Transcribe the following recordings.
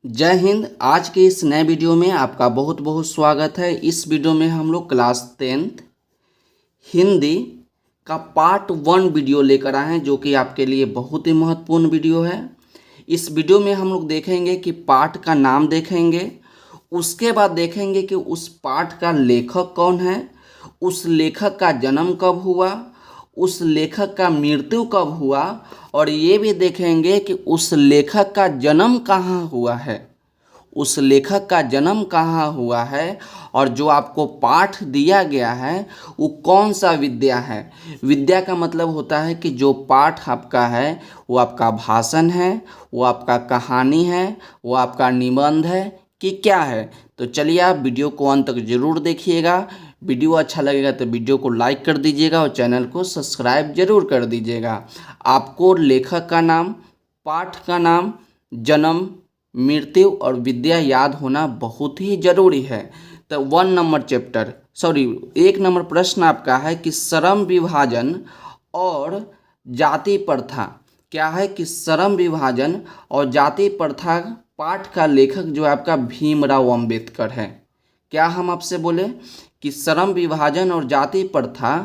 जय हिंद। आज के इस नए वीडियो में आपका बहुत बहुत स्वागत है। इस वीडियो में हम लोग क्लास 10th हिंदी का पार्ट 1 वीडियो लेकर आए हैं, जो कि आपके लिए बहुत ही महत्वपूर्ण वीडियो है। इस वीडियो में हम लोग देखेंगे कि पाठ का नाम देखेंगे, उसके बाद देखेंगे कि उस पाठ का लेखक कौन है, उस लेखक का जन्म कब हुआ, उस लेखक का मृत्यु कब हुआ, और ये भी देखेंगे कि उस लेखक का जन्म कहाँ हुआ है, उस लेखक का जन्म कहाँ हुआ है, और जो आपको पाठ दिया गया है वो कौन सा विद्या है। विद्या का मतलब होता है कि जो पाठ आपका है वो आपका भाषण है, वो आपका कहानी है, वो आपका निबंध है कि क्या है। तो चलिए आप वीडियो को अंत तक ज़रूर देखिएगा। वीडियो अच्छा लगेगा तो वीडियो को लाइक कर दीजिएगा और चैनल को सब्सक्राइब जरूर कर दीजिएगा। आपको लेखक का नाम, पाठ का नाम, जन्म, मृत्यु और विद्या याद होना बहुत ही जरूरी है। तो 1 नंबर प्रश्न आपका है कि श्रम विभाजन और जाति प्रथा क्या है। कि श्रम विभाजन और जाति प्रथा पाठ का लेखक जो है आपका भीमराव अंबेडकर है। क्या हम आपसे बोले कि श्रम विभाजन और जाति प्रथा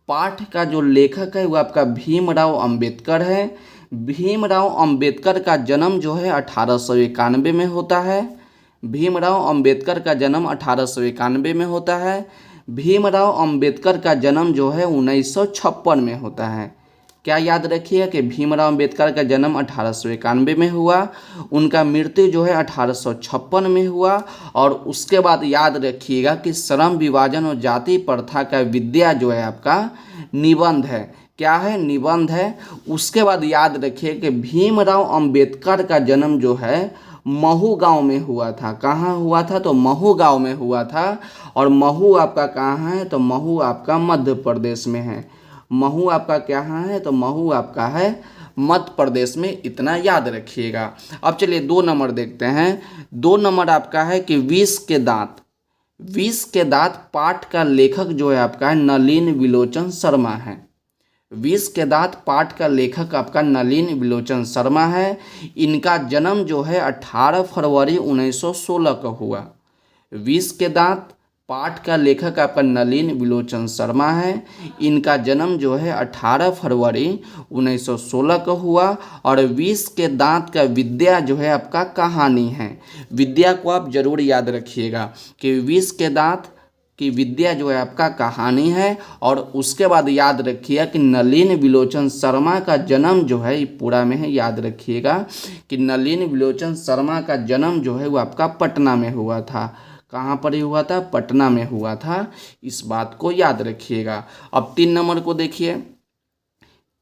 पाठ का जो लेखक है वो आपका भीमराव अंबेडकर है। भीमराव अंबेडकर का जन्म जो है 1891 में होता है। भीमराव अंबेडकर का जन्म 1891 में होता है। भीमराव अंबेडकर का जन्म जो है 1956 में होता है। क्या याद रखिए कि भीमराव अंबेडकर का जन्म 1891 में हुआ, उनका मृत्यु जो है 1856 में हुआ। और उसके बाद याद रखिएगा कि श्रम विभाजन और जाति प्रथा का विद्या जो है आपका निबंध है। क्या है? निबंध है। उसके बाद याद रखिए कि भीमराव अंबेडकर का जन्म जो है महू गांव में हुआ था। कहाँ हुआ था? तो महू गांव में हुआ था। और महू आपका कहाँ है? तो महू आपका मध्य प्रदेश में है। महू आपका कहाँ है? तो महू आपका है मध्य प्रदेश में। इतना याद रखिएगा। अब चलिए 2 नंबर देखते हैं। 2 नंबर आपका है कि विष के दांत। विष के दांत पाठ का लेखक जो है आपका है नलिन विलोचन शर्मा है। विष के दांत पाठ का लेखक आपका नलिन विलोचन शर्मा है। इनका जन्म जो है 18 फरवरी 1916 को हुआ। विष के दांत पाठ का लेखक आपका नलिन विलोचन शर्मा है। इनका जन्म जो है 18 फरवरी 1916 को हुआ। और विष के दांत का विद्या जो है आपका कहानी है। विद्या को आप जरूर याद रखिएगा कि विष के दांत की विद्या जो है आपका कहानी है। और उसके बाद याद रखिएगा कि नलिन विलोचन शर्मा का जन्म जो है पूरा में है। याद रखिएगा कि नलिन विलोचन शर्मा का जन्म जो है वो आपका पटना में हुआ था। कहाँ पर ही हुआ था? पटना में हुआ था। इस बात को याद रखिएगा। अब 3 नंबर को देखिए।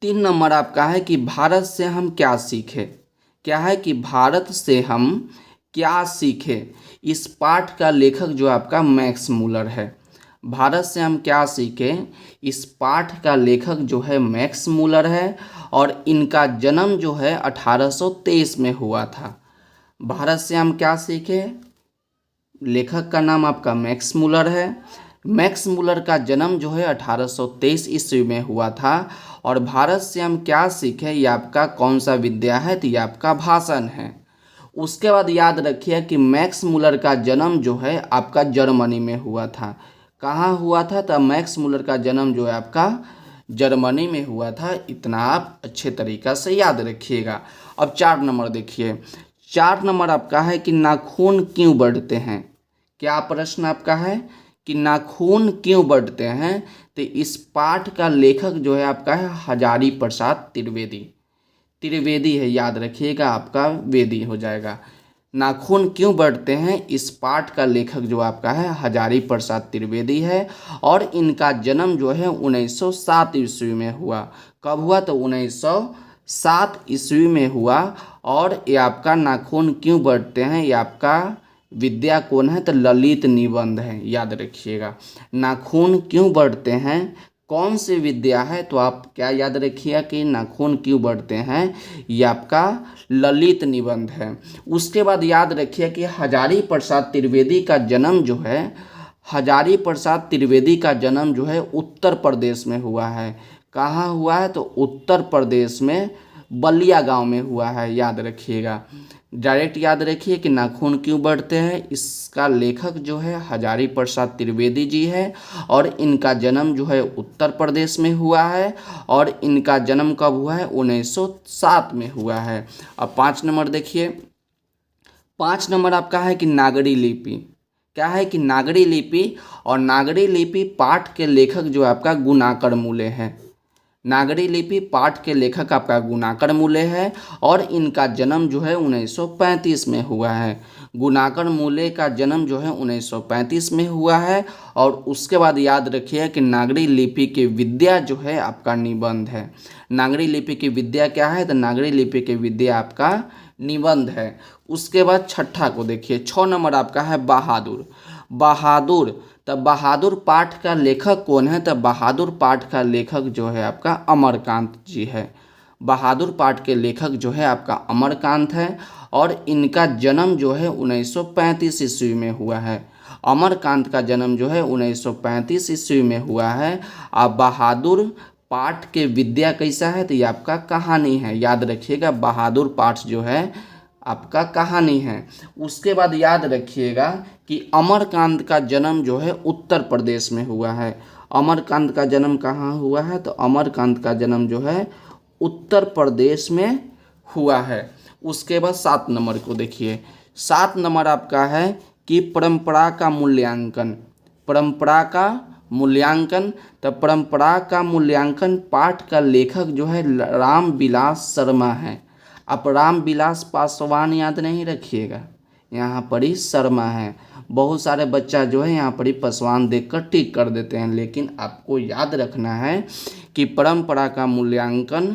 3 नंबर आपका है कि भारत से हम क्या सीखे। क्या है? कि भारत से हम क्या सीखे। इस पाठ का लेखक जो आपका मैक्स मूलर है। भारत से हम क्या सीखे, इस पाठ का लेखक जो है मैक्स मूलर है। और इनका जन्म जो है 1823 में हुआ था। भारत से हम क्या सीखे, लेखक का नाम आपका मैक्स मूलर है। मैक्स मूलर का जन्म जो है 1823 ईस्वी में हुआ था। और भारत से हम क्या सीखे ये आपका कौन सा विद्या है? तो ये आपका भाषण है। उसके बाद याद रखिए कि मैक्स मूलर का जन्म जो है आपका जर्मनी में हुआ था। कहाँ हुआ था? तो मैक्स मूलर का जन्म जो है आपका जर्मनी में हुआ था। इतना आप अच्छे तरीक़ा से याद रखिएगा। अब 4 नंबर देखिए। 4 नंबर आपका है कि नाखून क्यों बढ़ते हैं। क्या प्रश्न आपका है कि नाखून क्यों बढ़ते हैं। तो इस पाठ का लेखक जो है आपका है हजारी प्रसाद त्रिवेदी। त्रिवेदी है, याद रखिएगा, आपका वेदी हो जाएगा। नाखून क्यों बढ़ते हैं, इस पाठ का लेखक जो आपका है हजारी प्रसाद त्रिवेदी है। और इनका जन्म जो है 1907 ईस्वी में हुआ। कब हुआ? तो 1907 ईस्वी में हुआ। और ये आपका नाखून क्यों बढ़ते हैं ये आपका विद्या कौन है? तो ललित निबंध है। याद रखिएगा। नाखून क्यों बढ़ते हैं कौन सी विद्या है? तो आप क्या याद रखिएगा कि नाखून क्यों बढ़ते हैं ये आपका ललित निबंध है। उसके बाद याद रखिए कि हजारी प्रसाद त्रिवेदी का जन्म जो है, हजारी प्रसाद त्रिवेदी का जन्म जो है उत्तर प्रदेश में हुआ है। कहाँ हुआ है? तो उत्तर प्रदेश में बलिया गांव में हुआ है, याद रखिएगा। डायरेक्ट याद रखिए कि नाखून क्यों बढ़ते हैं, इसका लेखक जो है हजारी प्रसाद त्रिवेदी जी है और इनका जन्म जो है उत्तर प्रदेश में हुआ है और इनका जन्म कब हुआ है, 1907 में हुआ है। अब 5 नंबर देखिए, 5 नंबर आपका है कि नागरी लिपि। क्या है कि नागरी लिपि, और नागरी लिपि पाठ के लेखक जो आपका गुणाकर मूले है। नागरी लिपि पाठ के लेखक आपका गुणाकर मूले है और इनका जन्म जो है 1935 में हुआ है। गुणाकर मूले का जन्म जो है 1935 में हुआ है। और उसके बाद याद रखिए कि नागरी लिपि की विद्या जो है आपका निबंध है। नागरी लिपि की विद्या क्या है, तो नागरी लिपि की विद्या आपका निबंध है। उसके बाद छठा को देखिए, 6 नंबर आपका है बहादुर। बहादुर, तब बहादुर पाठ का लेखक कौन है, तब बहादुर पाठ का लेखक जो है आपका अमरकांत जी है। बहादुर पाठ के लेखक जो है आपका अमरकांत है और इनका जन्म जो है 1935 ईस्वी में हुआ है। अमरकांत का जन्म जो है 1935 ईस्वी में हुआ है। अब बहादुर पाठ के विद्या कैसा है, तो ये आपका कहानी है, याद रखिएगा। बहादुर पाठ जो है आपका कहानी है। उसके बाद याद रखिएगा कि अमरकांत का जन्म जो है उत्तर प्रदेश में हुआ है। अमरकांत का जन्म कहाँ हुआ है, तो अमरकांत का जन्म जो है उत्तर प्रदेश में हुआ है। उसके बाद 7 नंबर को देखिए, 7 नंबर आपका है कि परंपरा का मूल्यांकन। परंपरा का मूल्यांकन, तो परंपरा का मूल्यांकन पाठ का लेखक जो है रामविलास शर्मा है। आप रामविलास पासवान याद नहीं रखिएगा, यहाँ पर ही शर्मा है। बहुत सारे बच्चा जो है यहाँ पर ही पासवान देखकर टिक कर देते हैं, लेकिन आपको याद रखना है कि परंपरा का मूल्यांकन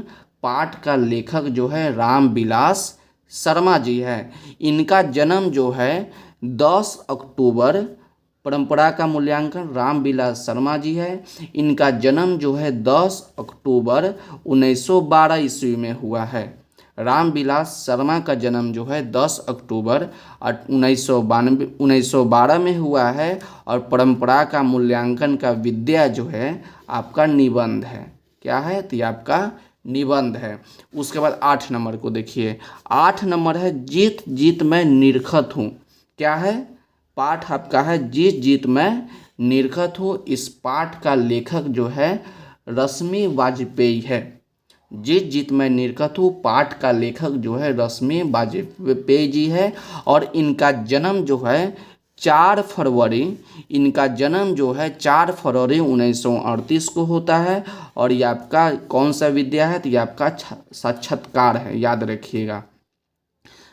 पाठ का लेखक जो है रामविलास शर्मा जी है। इनका जन्म जो है 10 अक्टूबर, परंपरा का मूल्यांकन रामविलास शर्मा जी है। इनका जन्म जो है 10 अक्टूबर 1912 ईस्वी में हुआ है। रामविलास शर्मा का जन्म जो है 10 अक्टूबर 1912 में हुआ है और परंपरा का मूल्यांकन का विद्या जो है आपका निबंध है। क्या है, तो ये आपका निबंध है। उसके बाद 8 नंबर को देखिए, 8 नंबर है जीत जीत मैं निरखत हूँ। क्या है, पाठ आपका है जीत जीत मैं निरखत हूँ। इस पाठ का लेखक जो है रश्मि वाजपेयी है। जीत जीत मैं निरखत हूँ पाठ का लेखक जो है रश्मि वाजपेयी जी है और इनका जन्म जो है 4 फरवरी, इनका जन्म जो है 4 फरवरी 1938 को होता है। और ये आपका कौन सा विद्या है, तो ये आपका साक्षात्कार है, याद रखिएगा।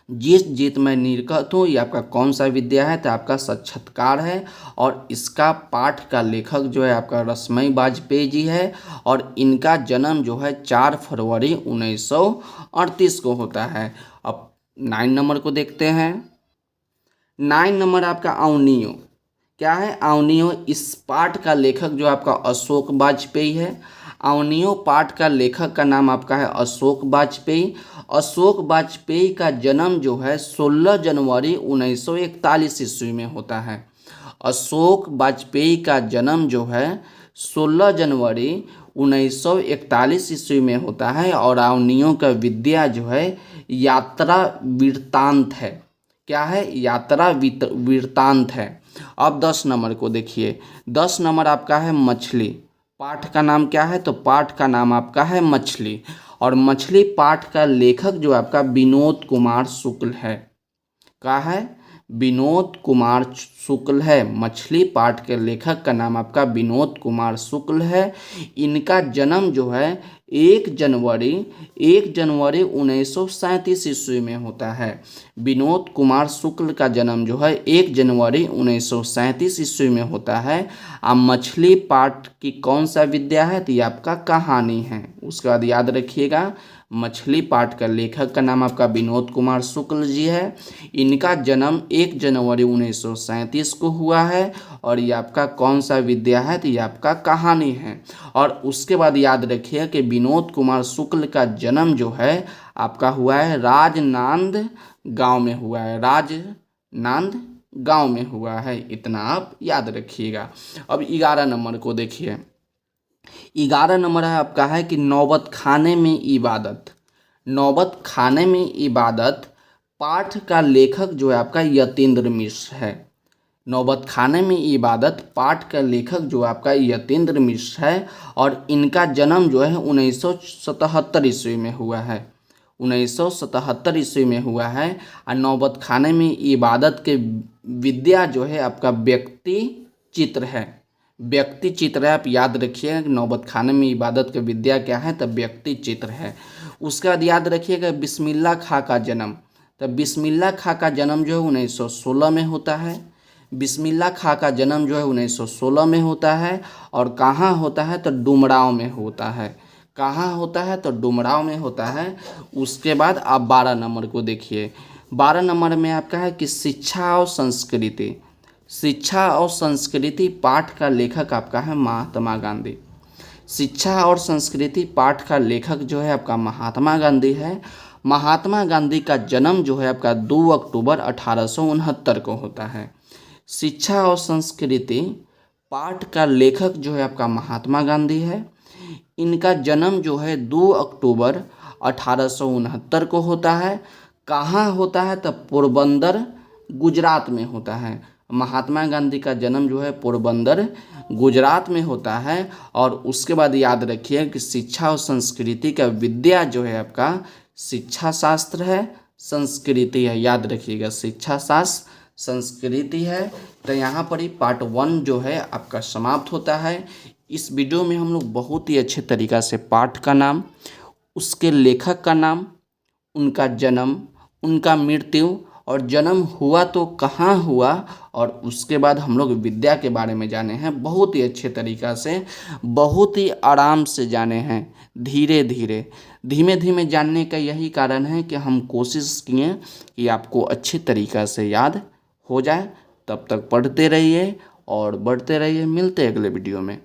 जीत जीत मैं निरखत हूँ, ये आपका कौन सा विद्या है, तो आपका साक्षात्कार है। और इसका पाठ का लेखक जो है आपका रश्मि वाजपेयी जी है और इनका जन्म जो है 4 फरवरी 1938 को होता है। अब 9 नंबर को देखते हैं। 9 नंबर आपका अवनियो। क्या है, अवनियो। इस पाठ का लेखक जो आपका अशोक वाजपेयी है। अवनियो पाठ का लेखक का नाम आपका है अशोक वाजपेयी। अशोक वाजपेयी का जन्म जो है 16 जनवरी 1941 ईस्वी में होता है। अशोक वाजपेयी का जन्म जो है 16 जनवरी 1941 ईस्वी में होता है और अवनियों का विद्या जो है यात्रा वृत्तांत है। क्या है, यात्रा वृत्तांत है। अब 10 नंबर को देखिए, 10 नंबर आपका है मछली। पाठ का नाम क्या है, तो पाठ का नाम आपका है मछली और मछली पाठ का लेखक जो आपका विनोद कुमार शुक्ल है। क्या है, विनोद कुमार शुक्ल है। मछली पाठ के लेखक का नाम आपका विनोद कुमार शुक्ल है। इनका जन्म जो है 1 जनवरी 1937 ईस्वी में होता है। विनोद कुमार शुक्ल का जन्म जो है 1 जनवरी 1937 ईस्वी में होता है। अब मछली पाठ की कौन सा विद्या है, तो ये आपका कहानी है। उसके बाद याद रखिएगा मछली पाठ का लेखक का नाम आपका विनोद कुमार शुक्ल जी है। इनका जन्म 1 जनवरी 1937 को हुआ है और ये आपका कौन सा विद्या है, तो ये आपका कहानी है। और उसके बाद याद रखिए कि विनोद कुमार शुक्ल का जन्म जो है आपका हुआ है राजनांद गांव में हुआ है। राजनांद गांव में हुआ है, इतना आप याद रखिएगा। अब 11 नंबर को देखिए, 11 नंबर है आपका है कि नौबत खाने में इबादत। नौबत खाने में इबादत पाठ का लेखक जो है आपका यतीन्द्र मिश्र है। नौबत खाने में इबादत पाठ का लेखक जो आपका यतीन्द्र मिश्र है और इनका जन्म जो है 1977 ईस्वी में हुआ है। 1977 ईस्वी में हुआ है। और नौबत खाने में इबादत के विद्या जो है आपका व्यक्ति चित्र है। व्यक्ति चित्र है, आप याद रखिएगा कि नौबत खाने में इबादत के विद्या क्या है, तब व्यक्ति चित्र है। उसके बाद याद रखिएगा बिस्मिल्लाह खां का जन्म। तब बिस्मिल्लाह खां का जन्म जो है 1916 में होता है। बिस्मिल्लाह खां का जन्म जो है 1916 में होता है। और कहाँ होता है, तो डुमरांव में होता है। कहाँ होता है, तो डुमरांव में होता है। उसके बाद आप 12 नंबर को देखिए। 12 नंबर में आपका है कि शिक्षा और संस्कृति। शिक्षा और संस्कृति पाठ का लेखक आपका है महात्मा गांधी। शिक्षा और संस्कृति पाठ का लेखक जो है आपका महात्मा गांधी है। महात्मा गांधी का जन्म जो है आपका 2 अक्टूबर 1869 को होता है। शिक्षा और संस्कृति पाठ का लेखक जो है आपका महात्मा गांधी है। इनका जन्म जो है 2 अक्टूबर 1869 को होता है। कहाँ होता है, तब पोरबंदर गुजरात में होता है। महात्मा गांधी का जन्म जो है पोरबंदर गुजरात में होता है। और उसके बाद याद रखिए कि शिक्षा और संस्कृति का विद्या जो है आपका शिक्षा शास्त्र है, संस्कृति है। याद रखिएगा शिक्षा शास्त्र संस्कृति है। तो यहाँ पर ही पार्ट 1 जो है आपका समाप्त होता है। इस वीडियो में हम लोग बहुत ही अच्छे तरीक़ा से पाठ का नाम, उसके लेखक का नाम, उनका जन्म, उनका मृत्यु और जन्म हुआ तो कहाँ हुआ, और उसके बाद हम लोग विद्या के बारे में जाने हैं। बहुत ही अच्छे तरीक़ा से, बहुत ही आराम से जाने हैं, धीरे धीरे, धीमे धीमे जानने का यही कारण है कि हम कोशिश किए कि आपको अच्छे तरीक़ा से याद हो जाए। तब तक पढ़ते रहिए और बढ़ते रहिए। मिलते हैं अगले वीडियो में।